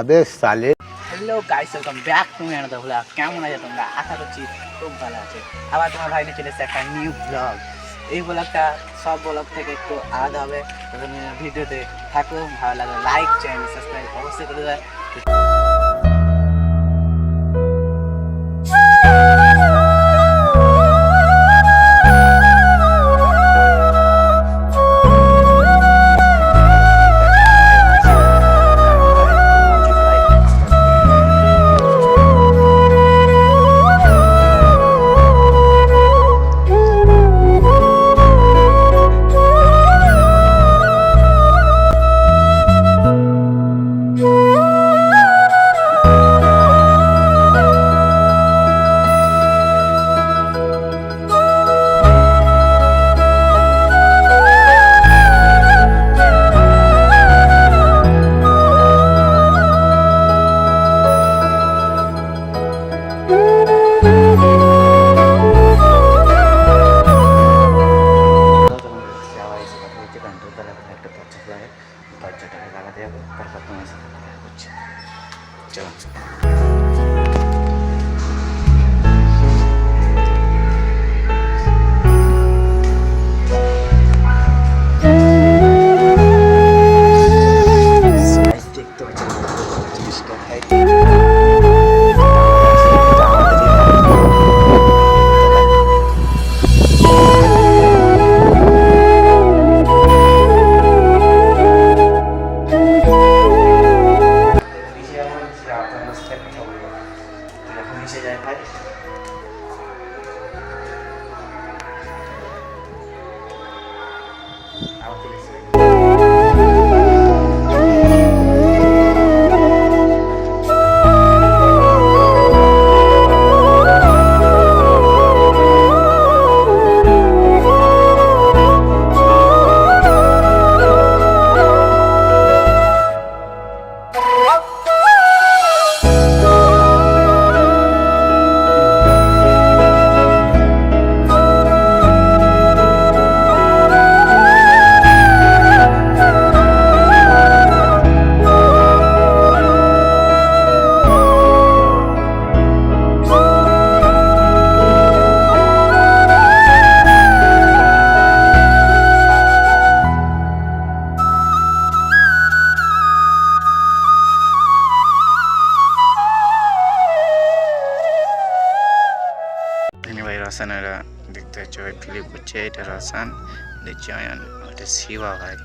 अबे साले। Hello guys, welcome back to my another blog. কেমন আছে তোমরা? আশা করছি খুব ভালো আছে। আবার তোমার ভাই নিয়ে চলে এসেছে একটা নিউ ব্লগ। এই ব্লগটা সব ব্লগ থেকে একটু আলাদা হবে। ভিডিওতে থাকো, ভালো লাগবে লাইক, চ্যানেল সাবস্ক্রাইব অবশ্যই করে দেবে। দরজাটাকে লাগাতে হবে, তারপর তোমার সাথে দেখা হচ্ছে। চলো। দেখতে পাচ্ছি নিচে যায় ভাই। ভাই রাসানেরা দেখতে পাচ্ছ ভাই, ক্লিপ করছে। এটা রাসান দেখছি আমি, ওটা শিবা ভাই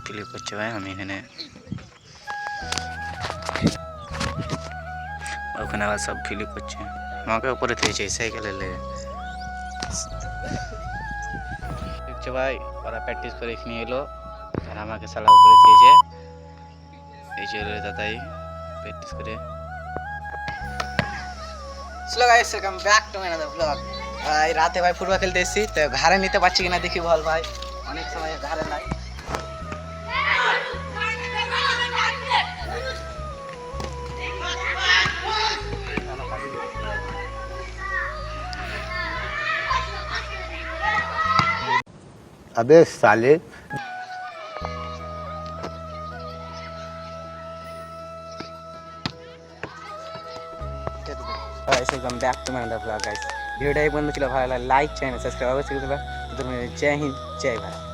ক্লিপ করছে ভাই। আমি এখানে ওখানে আবার সব ফিলিপ করছে। আমাকে উপরে থেয়েছে সাইকেলে লেগে দেখছো ভাই। ওরা প্র্যাকটিস করে এখানে এলো আর আমাকে সালা উপরে থেয়েছে। এই চলে দাদাই প্র্যাকটিস করে। চলো guys, welcome back to my another blog. ভাই রাতে ভাই ফুটবল খেলতে এসেছি, তো ঘাড়ে নিতে পারছি কিনা দেখি বল ভাই। অনেক সময় ঘাড়ে নাই। अबे साले। Welcome back to my another blog guys. ভিডিওটা এই পর্যন্ত ছিল, ভালো লাগলে লাইক, চ্যানেল সাবস্ক্রাইব অবশ্যই করবে। জয় হিন্দ, জয় ভারত।